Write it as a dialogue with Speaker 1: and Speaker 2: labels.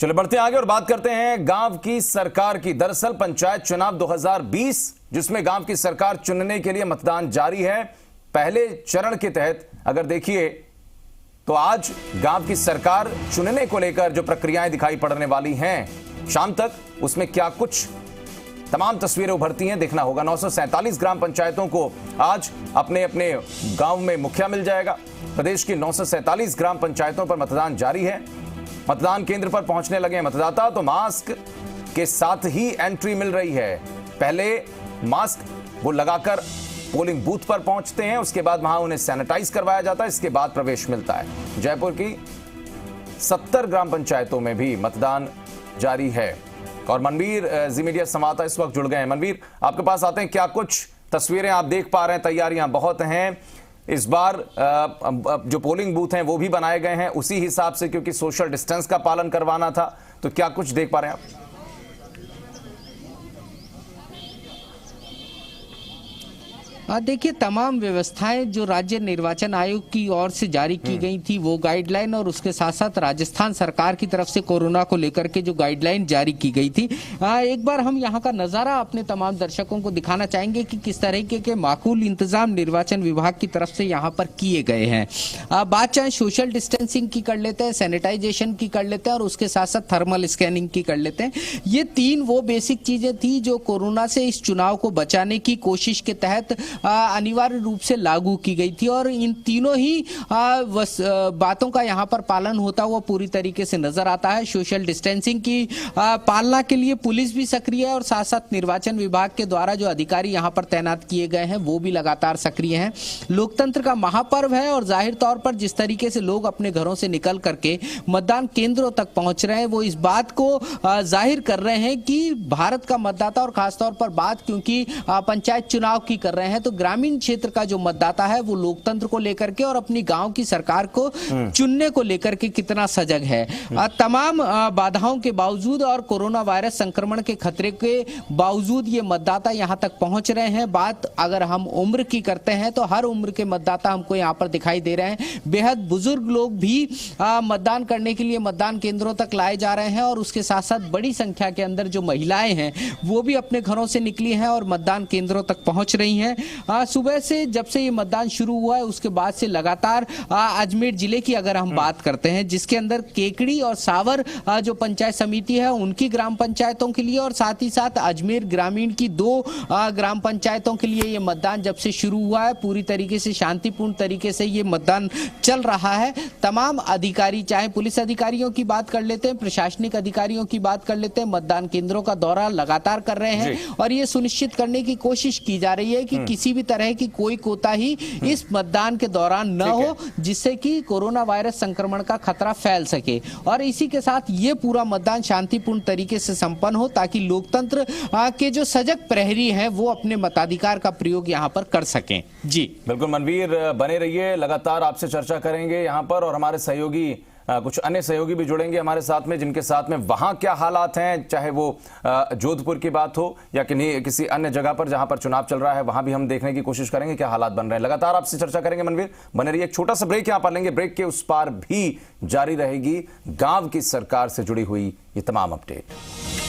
Speaker 1: चलो बढ़ते आगे और बात करते हैं गांव की सरकार की। दरअसल पंचायत चुनाव 2020 जिसमें गांव की सरकार चुनने के लिए मतदान जारी है। पहले चरण के तहत अगर देखिए तो आज गांव की सरकार चुनने को लेकर जो प्रक्रियाएं दिखाई पड़ने वाली हैं शाम तक, उसमें क्या कुछ तमाम तस्वीरें उभरती हैं देखना होगा। 947 ग्राम पंचायतों को आज अपने अपने गांव में मुखिया मिल जाएगा। प्रदेश की 947 ग्राम पंचायतों पर मतदान जारी है। मतदान केंद्र पर पहुंचने लगे मतदाता तो मास्क के साथ ही एंट्री मिल रही है। पहले मास्क वो लगाकर पोलिंग बूथ पर पहुंचते हैं, उसके बाद वहां उन्हें सैनिटाइज करवाया जाता है, इसके बाद प्रवेश मिलता है। जयपुर की 70 ग्राम पंचायतों में भी मतदान जारी है। और मनवीर जी मीडिया संवाददाता इस वक्त जुड़ गए हैं। मनवीर, आपके पास आते हैं, क्या कुछ तस्वीरें आप देख पा रहे हैं? तैयारियां बहुत हैं इस बार, जो पोलिंग बूथ हैं वो भी बनाए गए हैं उसी हिसाब से, क्योंकि सोशल डिस्टेंस का पालन करवाना था। तो क्या कुछ देख पा रहे हैं आप?
Speaker 2: देखिए, तमाम व्यवस्थाएं जो राज्य निर्वाचन आयोग की ओर से जारी की गई थी वो गाइडलाइन, और उसके साथ साथ राजस्थान सरकार की तरफ से कोरोना को लेकर के जो गाइडलाइन जारी की गई थी, एक बार हम यहां का नजारा अपने तमाम दर्शकों को दिखाना चाहेंगे कि किस तरीके के माकूल इंतजाम निर्वाचन विभाग की तरफ से यहां पर किए गए हैं। बात चाहे सोशल डिस्टेंसिंग की कर लेते हैं, सैनिटाइजेशन की कर लेते हैं, और उसके साथ साथ थर्मल स्कैनिंग की कर लेते हैं। ये तीन वो बेसिक चीजें थी जो कोरोना से इस चुनाव को बचाने की कोशिश के तहत अनिवार्य रूप से लागू की गई थी, और इन तीनों ही बातों का यहाँ पर पालन होता हुआ पूरी तरीके से नजर आता है। सोशल डिस्टेंसिंग की पालना के लिए पुलिस भी सक्रिय है, और साथ साथ निर्वाचन विभाग के द्वारा जो अधिकारी यहाँ पर तैनात किए गए हैं वो भी लगातार सक्रिय हैं। लोकतंत्र का महापर्व है, और जाहिर तौर पर जिस तरीके से लोग अपने घरों से निकल करके मतदान केंद्रों तक पहुंच रहे हैं वो इस बात को जाहिर कर रहे हैं कि भारत का मतदाता, और खासतौर पर बात क्योंकि पंचायत चुनाव की कर रहे हैं, तो ग्रामीण क्षेत्र का जो मतदाता है वो लोकतंत्र को लेकर के और अपनी गांव की सरकार को चुनने को लेकर के कितना सजग है। तमाम बाधाओं के बावजूद और कोरोना वायरस संक्रमण के खतरे के बावजूद ये मतदाता यहां तक पहुंच रहे हैं। बात अगर हम उम्र की करते हैं तो हर उम्र के मतदाता हमको यहां पर दिखाई दे रहे हैं। बेहद बुजुर्ग लोग भी मतदान करने के लिए मतदान केंद्रों तक लाए जा रहे हैं, और उसके साथ साथ बड़ी संख्या के अंदर जो महिलाएं हैं वो भी अपने घरों से निकली हैं और मतदान केंद्रों तक पहुंच रही हैं। सुबह से जब से ये मतदान शुरू हुआ है उसके बाद से लगातार अजमेर जिले की अगर हम बात करते हैं, जिसके अंदर केकड़ी और सावर जो पंचायत समिति है उनकी ग्राम पंचायतों के लिए, और साथ ही साथ अजमेर ग्रामीण की 2 ग्राम पंचायतों के लिए ये मतदान जब से शुरू हुआ है पूरी तरीके से शांतिपूर्ण तरीके से ये मतदान चल रहा है। तमाम अधिकारी, चाहे पुलिस अधिकारियों की बात कर लेते हैं, प्रशासनिक अधिकारियों की बात कर लेते हैं, मतदान केंद्रों का दौरा लगातार कर रहे हैं, और ये सुनिश्चित करने की कोशिश की जा रही है कि किसी भी तरह की कोई कोताही इस मतदान के दौरान न हो, जिससे कि कोरोना वायरस संक्रमण का खतरा फैल सके, और इसी के साथ ये पूरा मतदान शांतिपूर्ण तरीके से संपन्न हो ताकि लोकतंत्र के जो सजग प्रहरी हैं वो अपने मताधिकार का प्रयोग यहां पर कर सकें। जी
Speaker 1: बिल्कुल मनवीर, बने रहिए, लगातार आपसे चर्चा करेंगे यहां पर, और हमारे सहयोगी कुछ अन्य सहयोगी भी जुड़ेंगे हमारे साथ में, जिनके साथ में वहां क्या हालात हैं, चाहे वो जोधपुर की बात हो या किसी अन्य जगह पर जहां पर चुनाव चल रहा है, वहां भी हम देखने की कोशिश करेंगे क्या हालात बन रहे हैं। लगातार आपसे चर्चा करेंगे मनवीर, बने रहिए। एक छोटा सा ब्रेक यहां पर लेंगे, ब्रेक के उस पार भी जारी रहेगी गांव की सरकार से जुड़ी हुई ये तमाम अपडेट।